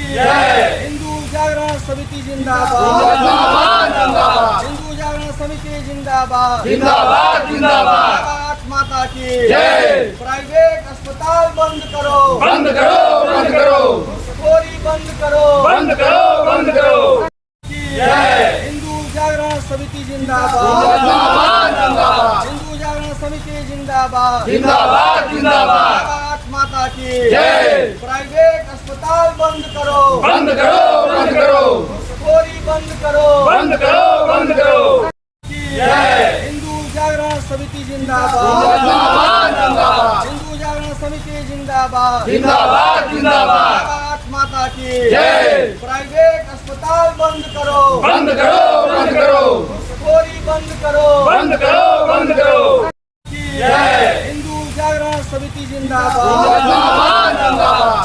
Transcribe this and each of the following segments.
जय। हिंदू जागरण समिति जिंदाबाद, हिंदू जागरण समिति जिंदाबाद, जिंदाबाद जिंदाबाद। भारत माता की जय। प्राइवेट अस्पताल बंद करो, बंद करो, बंद करो, घूसखोरी बंद करो, बंद करो, बंद करो। जय। हिंदू जागरण समिति जिंदाबाद, हिंदू जागरण समिति जिंदाबाद, जिंदाबाद जिंदाबाद। भारत माता की जय। प्राइवेट अस्पताल बंद करो, बंद करो, बंद करो, घूसखोरी बंद करो, बंद करो, बंद करो। जय। हिंदू जागरण समिति जिंदाबाद, हिंदू जागरण समिति जिंदाबाद, जिंदाबाद जिंदाबाद। भारत माता की जय। प्राइवेट अस्पताल बंद करो, बंद करो, बंद करो, घूसखोरी बंद करो, बंद करो, बंद करो। जय। हिंदू जागरण समिति जिंदाबाद,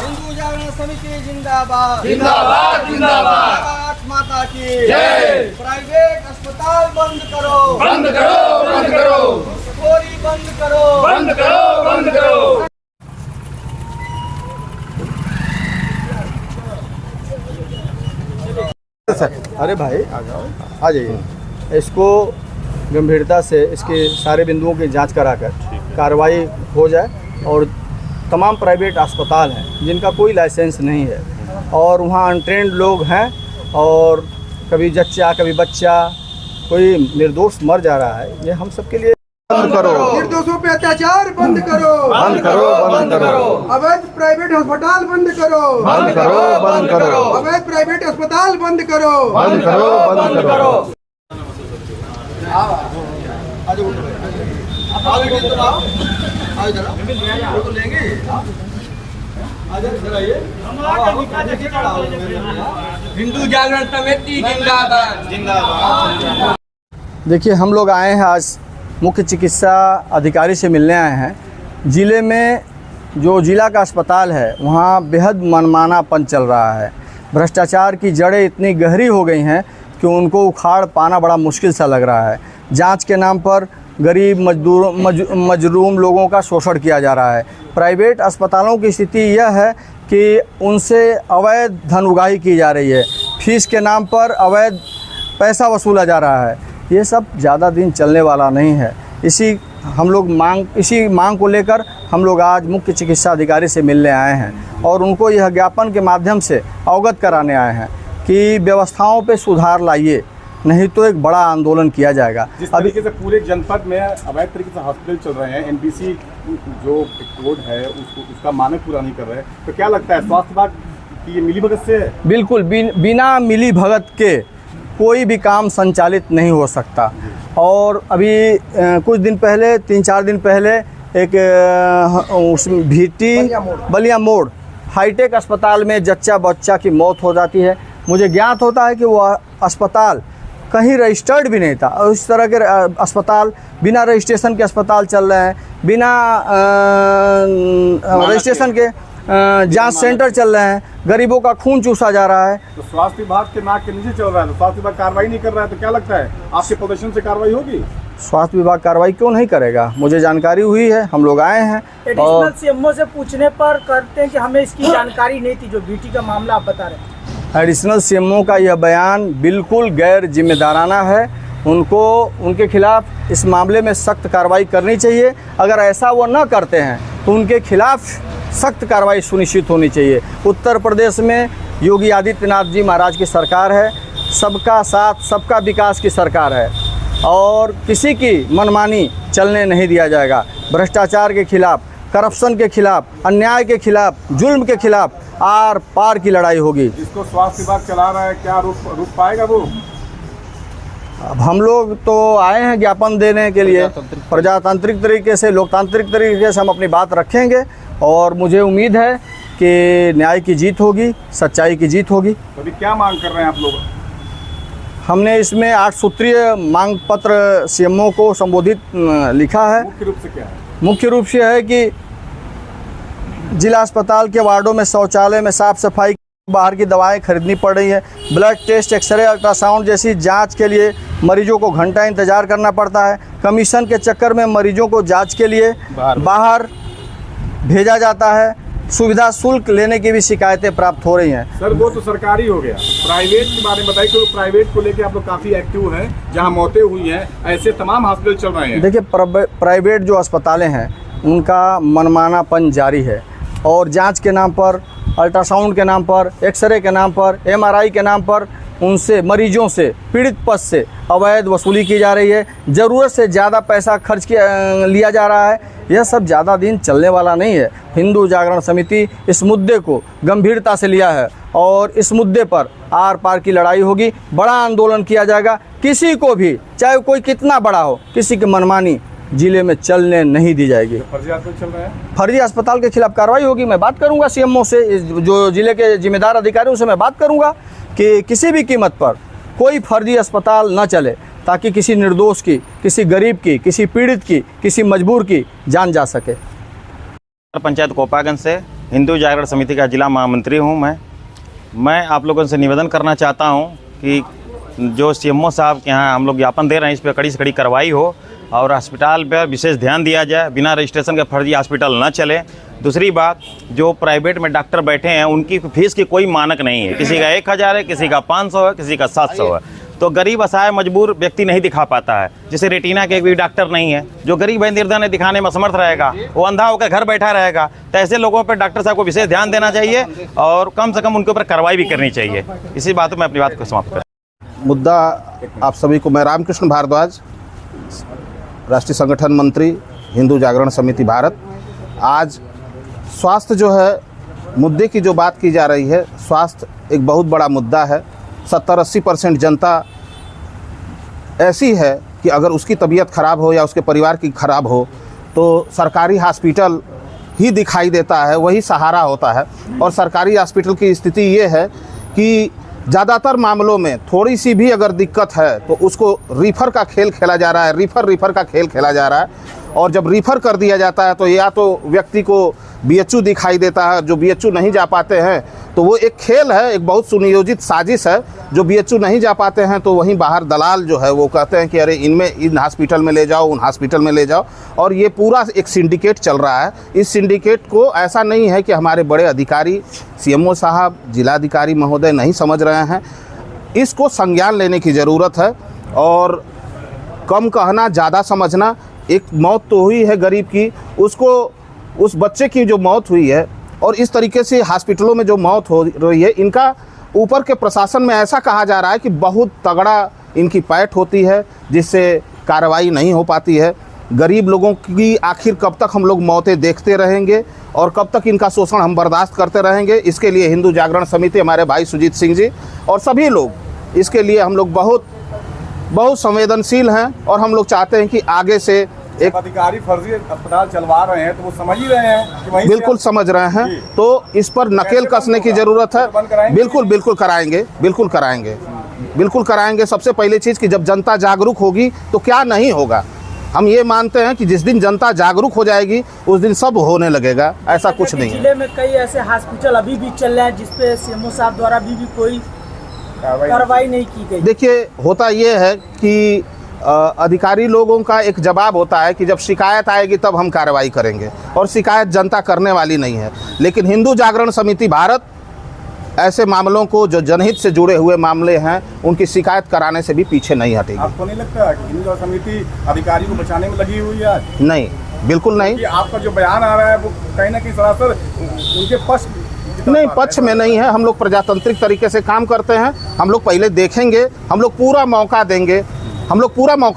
हिंदू जागरण समिति जिंदाबाद, जिंदाबाद जिंदाबाद। भारत माता की जय। प्राइवेट अस्पताल बंद करो, बंद करो, बंद करो, घूसखोरी बंद करो, बंद करो, बंद करो। अरे भाई आ जाओ, आ जाइए। इसको गंभीरता से इसके सारे बिंदुओं की जांच कराकर कार्रवाई हो जाए। और तमाम प्राइवेट अस्पताल हैं जिनका कोई लाइसेंस नहीं है और वहाँ अनट्रेंड लोग हैं और कभी जच्चा कभी बच्चा कोई निर्दोष मर जा रहा है। ये हम सबके लिए बंद करो, निर्दोषों पे अत्याचार बंद करो, बंद करो, बंद करो, अवैध प्राइवेट अस्पताल बंद करो, बंद करो, बंद करो, अवैध प्राइवेट अस्पताल बंद करो, बंद करो, बंद करो। हिंदू जागरण समिति जिंदाबाद, जिंदाबाद। देखिए, हम लोग आए हैं आज मुख्य चिकित्सा अधिकारी से मिलने आए हैं। ज़िले में जो ज़िला का अस्पताल है वहाँ बेहद मनमानापन चल रहा है। भ्रष्टाचार की जड़ें इतनी गहरी हो गई हैं कि उनको उखाड़ पाना बड़ा मुश्किल सा लग रहा है। जांच के नाम पर गरीब मजलूम लोगों का शोषण किया जा रहा है। प्राइवेट अस्पतालों की स्थिति यह है कि उनसे अवैध धन उगाही की जा रही है, फीस के नाम पर अवैध पैसा वसूला जा रहा है। ये सब ज़्यादा दिन चलने वाला नहीं है। इसी मांग को लेकर हम लोग आज मुख्य चिकित्सा अधिकारी से मिलने आए हैं और उनको यह ज्ञापन के माध्यम से अवगत कराने आए हैं कि व्यवस्थाओं पे सुधार लाइए, नहीं तो एक बड़ा आंदोलन किया जाएगा। जिस तरीके से पूरे जनपद में अवैध तरीके से हॉस्पिटल चल रहे हैं, एनबीसी जो कोड है उसका मानक पूरा नहीं कर रहे हैं, तो क्या लगता है स्वास्थ्य विभाग की ये मिलीभगत से है? बिल्कुल बिना मिली भगत के कोई भी काम संचालित नहीं हो सकता। और अभी कुछ दिन पहले 3-4 दिन पहले एक उसमें बलिया मोड़ हाईटेक अस्पताल में जच्चा बच्चा की मौत हो जाती है। मुझे ज्ञात होता है कि वो अस्पताल कहीं रजिस्टर्ड भी नहीं था और इस तरह के अस्पताल बिना रजिस्ट्रेशन के अस्पताल चल रहे हैं, बिना रजिस्ट्रेशन के जांच सेंटर चल रहे हैं, गरीबों का खून चूसा जा रहा है। तो स्वास्थ्य विभाग के नाक के नीचे चल रहा है, तो स्वास्थ्य विभाग कार्रवाई नहीं कर रहा है, तो क्या लगता है आपके प्रदर्शन से कार्रवाई होगी? स्वास्थ्य विभाग कार्रवाई क्यों नहीं करेगा? मुझे जानकारी हुई है, हम लोग आए हैं। एडिशनल सीएमओ से पूछने पर करते हैं कि हमें इसकी जानकारी नहीं थी, जो बीटी का मामला आप बता रहे हैं। एडिशनल सीएमओ का यह बयान बिल्कुल गैर जिम्मेदाराना है। उनके खिलाफ इस मामले में सख्त कार्रवाई करनी चाहिए। अगर ऐसा वो न करते हैं तो उनके खिलाफ सख्त कार्रवाई सुनिश्चित होनी चाहिए। उत्तर प्रदेश में योगी आदित्यनाथ जी महाराज की सरकार है, सबका साथ सबका विकास की सरकार है और किसी की मनमानी चलने नहीं दिया जाएगा। भ्रष्टाचार के खिलाफ, करप्शन के खिलाफ, अन्याय के खिलाफ, जुल्म के खिलाफ आर पार की लड़ाई होगी। जिसको स्वास्थ्य विभाग चला रहा है, क्या रूप पाएगा वो? अब हम लोग तो आए हैं ज्ञापन देने के लिए, प्रजातांत्रिक तरीके से, लोकतांत्रिक तरीके से हम अपनी बात रखेंगे और मुझे उम्मीद है कि न्याय की जीत होगी, सच्चाई की जीत होगी। तो अभी क्या मांग कर रहे हैं आप लोग? हमने इसमें 8 सूत्रीय मांग पत्र सीएमओ को संबोधित लिखा है। मुख्य रूप से क्या है? मुख्य रूप से है कि जिला अस्पताल के वार्डों में शौचालय में साफ सफाई, बाहर की दवाएं खरीदनी पड़ रही है, ब्लड टेस्ट, एक्सरे, अल्ट्रासाउंड जैसी जांच के लिए मरीजों को घंटा इंतजार करना पड़ता है। कमीशन के चक्कर में मरीजों को जांच के लिए बाहर भेजा जाता है। सुविधा शुल्क लेने की भी शिकायतें प्राप्त हो रही हैं। सर वो तो सरकारी हो गया, प्राइवेट के बारे में बताइए, क्योंकि प्राइवेट को लेके आप लोग काफ़ी एक्टिव हैं, जहां मौतें हुई हैं ऐसे तमाम हॉस्पिटल चल रहे हैं। देखिए, प्राइवेट जो अस्पतालें हैं उनका मनमानापन जारी है और जांच के नाम पर, अल्ट्रासाउंड के नाम पर, एक्सरे के नाम पर, MRI के नाम पर उनसे, मरीजों से, पीड़ित पक्ष से अवैध वसूली की जा रही है। ज़रूरत से ज़्यादा पैसा खर्च लिया जा रहा है। यह सब ज़्यादा दिन चलने वाला नहीं है। हिंदू जागरण समिति इस मुद्दे को गंभीरता से लिया है और इस मुद्दे पर आर पार की लड़ाई होगी, बड़ा आंदोलन किया जाएगा। किसी को भी, चाहे कोई कितना बड़ा हो, किसी की मनमानी जिले में चलने नहीं दी जाएगी। फर्जी अस्पताल चल रहा है, फर्जी अस्पताल के खिलाफ कार्रवाई होगी। मैं बात करूंगा CMO से, जो जिले के जिम्मेदार अधिकारियों से मैं बात करूंगा कि किसी भी कीमत पर कोई फर्जी अस्पताल न चले, ताकि किसी निर्दोष की, किसी गरीब की, किसी पीड़ित की, किसी मजबूर की जान जा सके। पंचायत कोपागंज से हिंदू जागरण समिति का जिला महामंत्री हूं। मैं आप लोगों से निवेदन करना चाहता हूं कि जो CMO साहब के यहाँ हम लोग ज्ञापन दे रहे हैं, इस पर कड़ी से कड़ी कार्रवाई हो और अस्पताल पर विशेष ध्यान दिया जाए। बिना रजिस्ट्रेशन के फर्जी हॉस्पिटल न चले। दूसरी बात, जो प्राइवेट में डॉक्टर बैठे हैं उनकी फीस की कोई मानक नहीं है। किसी का 1000 है, किसी का 500 है, किसी का 700 है। तो गरीब असहाय मजबूर व्यक्ति नहीं दिखा पाता है। जैसे रेटिना के भी डॉक्टर नहीं है, जो गरीब है, निर्धन है, दिखाने में असमर्थ रहेगा, वो अंधा होकर घर बैठा रहेगा। तो ऐसे लोगों पर डॉक्टर साहब को विशेष ध्यान देना चाहिए और कम से कम उनके ऊपर कार्रवाई भी करनी चाहिए। इसी बात में मैं अपनी बात को समाप्त करूँ। मुद्दा आप सभी को, मैं रामकृष्ण भारद्वाज, राष्ट्रीय संगठन मंत्री, हिंदू जागरण समिति भारत। आज स्वास्थ्य जो है, मुद्दे की जो बात की जा रही है, स्वास्थ्य एक बहुत बड़ा मुद्दा है। 70-80% जनता ऐसी है कि अगर उसकी तबीयत ख़राब हो या उसके परिवार की ख़राब हो तो सरकारी हॉस्पिटल ही दिखाई देता है, वही सहारा होता है। और सरकारी हॉस्पिटल की स्थिति ये है कि ज़्यादातर मामलों में थोड़ी सी भी अगर दिक्कत है तो उसको रिफ़र का खेल खेला जा रहा है, रिफ़र का खेल खेला जा रहा है। और जब रिफ़र कर दिया जाता है तो या तो व्यक्ति को BHU दिखाई देता है, जो BHU नहीं जा पाते हैं तो वो एक खेल है, एक बहुत सुनियोजित साजिश है। जो BHU नहीं जा पाते हैं तो वहीं बाहर दलाल जो है वो कहते हैं कि अरे इनमें, इन हॉस्पिटल में ले जाओ, उन हॉस्पिटल में ले जाओ, और ये पूरा एक सिंडिकेट चल रहा है। इस सिंडिकेट को ऐसा नहीं है कि हमारे बड़े अधिकारी, CMO साहब, जिलाधिकारी महोदय नहीं समझ रहे हैं। इसको संज्ञान लेने की ज़रूरत है और कम कहना ज़्यादा समझना। एक मौत तो हुई है गरीब की, उसको, उस बच्चे की जो मौत हुई है और इस तरीके से हॉस्पिटलों में जो मौत हो रही है, इनका ऊपर के प्रशासन में ऐसा कहा जा रहा है कि बहुत तगड़ा इनकी पैठ होती है जिससे कार्रवाई नहीं हो पाती है। गरीब लोगों की आखिर कब तक हम लोग मौतें देखते रहेंगे और कब तक इनका शोषण हम बर्दाश्त करते रहेंगे? इसके लिए हिंदू जागरण समिति, हमारे भाई सुजीत सिंह जी और सभी लोग, इसके लिए हम लोग बहुत संवेदनशील हैं और हम लोग चाहते हैं कि आगे से एक अधिकारी फर्जी अस्पताल चलवा रहे हैं तो वो समझ ही रहे हैं कि वहीं बिल्कुल समझ रहे हैं, तो इस पर नकेल कसने की ज़रूरत है। बिल्कुल कराएंगे। सबसे पहली चीज़ कि जब जनता जागरूक होगी तो क्या नहीं होगा। हम ये मानते हैं कि जिस दिन जनता जागरूक हो जाएगी उस दिन सब होने लगेगा। ऐसा कुछ नहीं है। जिले में कई ऐसे हॉस्पिटल अभी भी चल रहे हैं जिसपे CMO साहब द्वारा अभी भी कोई कार्रवाई नहीं की गई। देखिए, होता ये है कि अधिकारी लोगों का एक जवाब होता है कि जब शिकायत आएगी तब हम कार्रवाई करेंगे, और शिकायत जनता करने वाली नहीं है। लेकिन हिंदू जागरण समिति भारत ऐसे मामलों को, जो जनहित से जुड़े हुए मामले हैं, उनकी शिकायत कराने से भी पीछे नहीं हटेगी। आपको नहीं लगता कि हिंदू जागरण समिति अधिकारी को बचाने में लगी हुई है? नहीं, बिल्कुल नहीं। कि आपका जो बयान आ रहा है वो कहीं ना कहीं सरासर उनके पक्ष नहीं, पक्ष में नहीं है। हम लोग प्रजातांत्रिक तरीके से काम करते हैं। हम लोग पहले देखेंगे, हम लोग पूरा मौका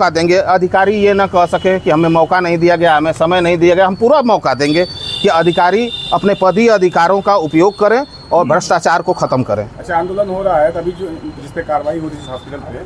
देंगे। अधिकारी ये ना कह सके कि हमें मौका नहीं दिया गया, हमें समय नहीं दिया गया। हम पूरा मौका देंगे कि अधिकारी अपने पदीय अधिकारों का उपयोग करें और भ्रष्टाचार को ख़त्म करें। अच्छा, आंदोलन हो रहा है तभी जो जिस पे कार्रवाई हो रही है हॉस्पिटल पे,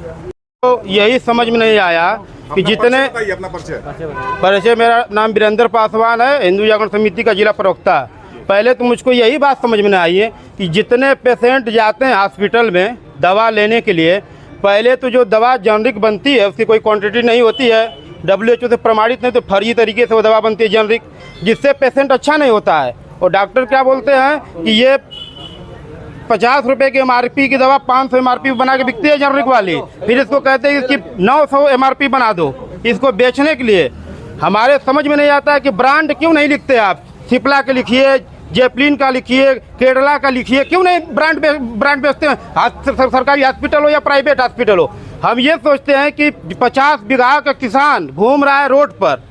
तो यही समझ में नहीं आया कि जितने अपना परिचय, मेरा नाम वीरेंद्र पासवान है, हिंदू जागरण समिति का जिला प्रवक्ता। पहले तो मुझको यही बात समझ में नहीं आई है कि जितने पेशेंट जाते हैं हॉस्पिटल में दवा लेने के लिए, पहले तो जो दवा जेनरिक बनती है उसकी कोई क्वांटिटी नहीं होती है, WHO से प्रमाणित नहीं, तो फर्जी तरीके से वो दवा बनती है जेनरिक, जिससे पेशेंट अच्छा नहीं होता है। और डॉक्टर क्या बोलते हैं कि ये 50 रुपये की MRP की दवा 500 MRP बना के बिकती है जेनरिक वाली, फिर इसको कहते हैं कि 900 MRP बना दो इसको बेचने के लिए। हमारे समझ में नहीं आता है कि ब्रांड क्यों नहीं लिखते आप? सिप्ला के लिखिए, जेपलिन का लिखिए, केरला का लिखिए, क्यों नहीं ब्रांड बेचते हैं? सरकारी हॉस्पिटल हो या प्राइवेट हॉस्पिटल हो। हम ये सोचते हैं कि 50 बीघा का किसान घूम रहा है रोड पर,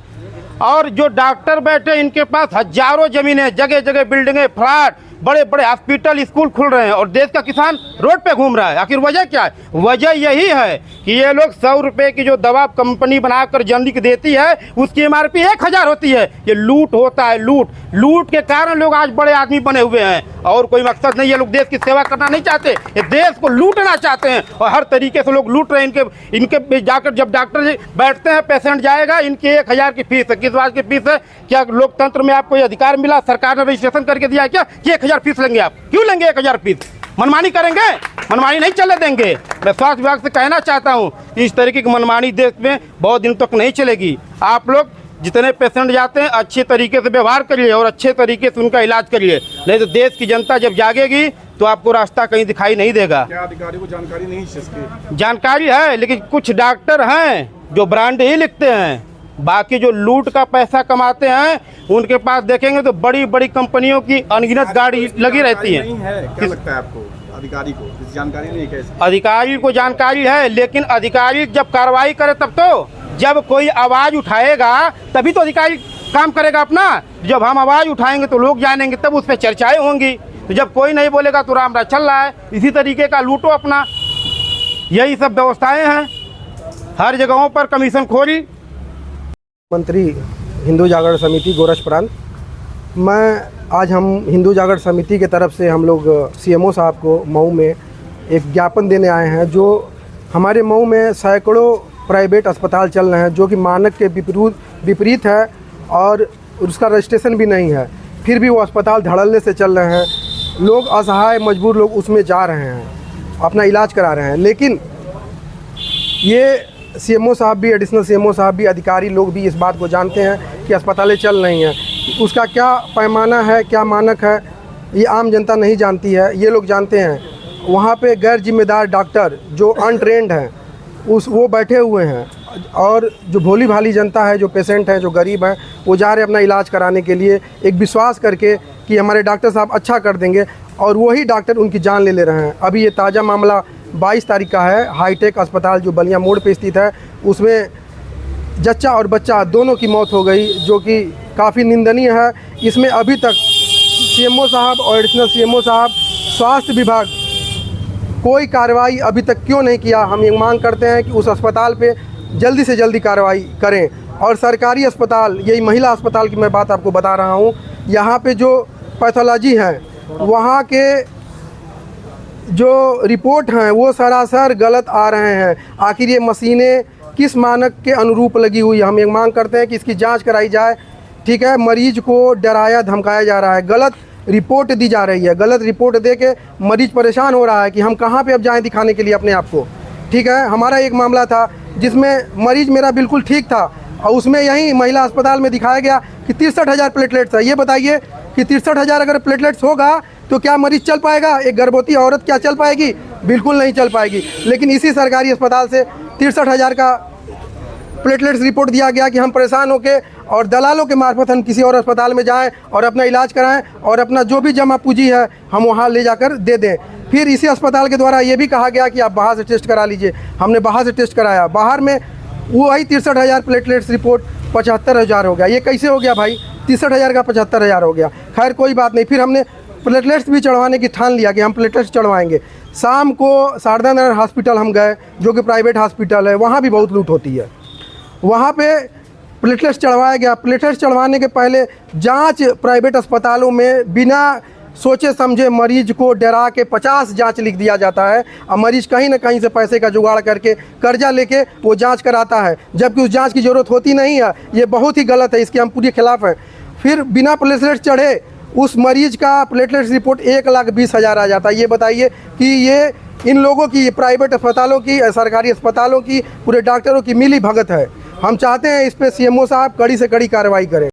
और जो डॉक्टर बैठे इनके पास हजारों जमीनें, जगह जगह बिल्डिंगें, फ्लैट, बड़े बड़े हॉस्पिटल, स्कूल खुल रहे हैं, और देश का किसान रोड पे घूम रहा है। आखिर वजह क्या है? वजह यही है कि ये लोग 100 रुपए की जो दवा कंपनी बनाकर जनता को देती है, उसकी MRP 1000 होती है। ये लूट होता है, लूट के कारण लोग आज बड़े आदमी बने हुए हैं, और कोई मकसद नहीं। ये लोग देश की सेवा करना नहीं चाहते, ये देश को लूटना चाहते हैं, और हर तरीके से लोग लूट रहे हैं। इनके जाकर जब डॉक्टर बैठते हैं, पेशेंट जाएगा, इनकी 1000 की फीस है। किस बात की फीस है? क्या लोकतंत्र में आपको अधिकार मिला? सरकार ने रजिस्ट्रेशन करके दिया है क्या कि 1000 फीस लेंगे? आप क्यों लेंगे 1000 फीस? मनमानी करेंगे? मनमानी नहीं चलने देंगे। मैं स्वास्थ्य विभाग से कहना चाहता हूं, इस तरीके की मनमानी देश में बहुत दिन तक नहीं चलेगी। आप लोग जितने पेशेंट जाते हैं अच्छे तरीके से व्यवहार करिए और अच्छे तरीके से उनका इलाज करिए, नहीं तो देश की जनता जब जागेगी तो आपको रास्ता कहीं दिखाई नहीं देगा। क्या अधिकारी को जानकारी नहीं है इसकी? जानकारी है, लेकिन कुछ डॉक्टर हैं जो ब्रांड ही लिखते हैं, बाकी जो लूट का पैसा कमाते हैं उनके पास देखेंगे तो बड़ी बड़ी कंपनियों की अनगिनत गाड़ी लगी रहती है। नहीं है, क्या लगता है आपको? अधिकारी को जानकारी नहीं है? कैसे? अधिकारी को जानकारी है, लेकिन अधिकारी जब कार्रवाई करे तब तो, जब कोई आवाज उठाएगा तभी तो अधिकारी काम करेगा अपना। जब हम आवाज उठाएंगे तो लोग जानेंगे, तब उस पर चर्चाएं होंगी। तो जब कोई नहीं बोलेगा तो राम राज चल रहा है। इसी तरीके का लूटो अपना, यही सब व्यवस्थाएं हैं हर जगहों पर। कमीशन खोरी मंत्री हिंदू जागरण समिति गोरख प्रांत। आज हम हिंदू जागरण समिति के तरफ से हम लोग CMO साहब को मऊ में एक ज्ञापन देने आए हैं। जो हमारे मऊ में सैकड़ों प्राइवेट अस्पताल चल रहे हैं जो कि मानक के विपरीत है और उसका रजिस्ट्रेशन भी नहीं है, फिर भी वो अस्पताल धड़ल्ले से चल रहे हैं। लोग असहाय मजबूर लोग उसमें जा रहे हैं, अपना इलाज करा रहे हैं। लेकिन ये CMO साहब भी, एडिशनल CMO साहब भी, अधिकारी लोग भी इस बात को जानते हैं कि अस्पतालें चल रही हैं। उसका क्या पैमाना है, क्या मानक है, ये आम जनता नहीं जानती है। ये लोग जानते हैं। वहाँ पे गैर जिम्मेदार डॉक्टर जो अनट्रेंड हैं वो बैठे हुए हैं, और जो भोली भाली जनता है, जो पेशेंट हैं, जो गरीब हैं, वो जा रहे अपना इलाज कराने के लिए एक विश्वास करके कि हमारे डॉक्टर साहब अच्छा कर देंगे, और वही डॉक्टर उनकी जान ले रहे हैं। अभी ये ताज़ा मामला 22 तारीख का है। हाईटेक अस्पताल जो बलिया मोड़ पे स्थित है, उसमें जच्चा और बच्चा दोनों की मौत हो गई, जो कि काफ़ी निंदनीय है। इसमें अभी तक CMO साहब और एडिशनल CMO साहब, स्वास्थ्य विभाग कोई कार्रवाई अभी तक क्यों नहीं किया? हम ये मांग करते हैं कि उस अस्पताल पे जल्दी से जल्दी कार्रवाई करें। और सरकारी अस्पताल, यही महिला अस्पताल की मैं बात आपको बता रहा हूँ, यहाँ पे जो पैथोलॉजी है, वहाँ के जो रिपोर्ट हैं वो सरासर गलत आ रहे हैं। आखिर ये मशीनें किस मानक के अनुरूप लगी हुई है? हम ये मांग करते हैं कि इसकी जांच कराई जाए। ठीक है, मरीज को डराया धमकाया जा रहा है, गलत रिपोर्ट दी जा रही है। गलत रिपोर्ट दे के मरीज परेशान हो रहा है कि हम कहाँ पे अब जाएं दिखाने के लिए अपने आप को। ठीक है, हमारा एक मामला था जिसमें मरीज मेरा बिल्कुल ठीक था, और उसमें यहीं महिला अस्पताल में दिखाया गया कि 63,000 प्लेटलेट्स है। ये बताइए कि 63,000 अगर प्लेटलेट्स होगा तो क्या मरीज चल पाएगा? एक गर्भवती औरत क्या चल पाएगी? बिल्कुल नहीं चल पाएगी। लेकिन इसी सरकारी अस्पताल से 63,000 का प्लेटलेट्स रिपोर्ट दिया गया कि हम परेशान होके और दलालों के मार्फत हम किसी और अस्पताल में जाएं और अपना इलाज कराएं, और अपना जो भी जमा पूंजी है हम वहां ले जाकर दे दें। फिर इसी अस्पताल के द्वारा ये भी कहा गया कि आप बाहर से टेस्ट करा लीजिए। हमने बाहर से टेस्ट कराया, बाहर में वही 63,000 प्लेटलेट्स रिपोर्ट 75,000 हो गया। ये कैसे हो गया भाई? 63,000 का 75,000 हो गया। खैर कोई बात नहीं, फिर हमने प्लेटलेट्स भी चढ़वाने की ठान लिया कि हम प्लेटलेट्स चढ़वाएंगे। शाम को शारदा नगर हॉस्पिटल हम गए, जो कि प्राइवेट हॉस्पिटल है, वहाँ भी बहुत लूट होती है। वहाँ पे प्लेटलेट्स चढ़वाया गया। प्लेटलेट्स चढ़वाने के पहले जांच प्राइवेट अस्पतालों में बिना सोचे समझे मरीज को डरा के 50 जांच लिख दिया जाता है, और मरीज कहीं ना कहीं से पैसे का जुगाड़ करके कर्जा लेके वो जांच कराता है, जबकि उस जांच की ज़रूरत होती नहीं है। ये बहुत ही गलत है, इसके हम पूरे खिलाफ हैं। फिर बिना प्लेटलेट्स चढ़े उस मरीज का प्लेटलेट्स रिपोर्ट 1,20,000 आ जाता है। ये बताइए कि ये इन लोगों की, प्राइवेट अस्पतालों की, सरकारी अस्पतालों की, पूरे डॉक्टरों की मिली भगत है। हम चाहते हैं इस पे CMO साहब कड़ी से कड़ी कार्रवाई करें।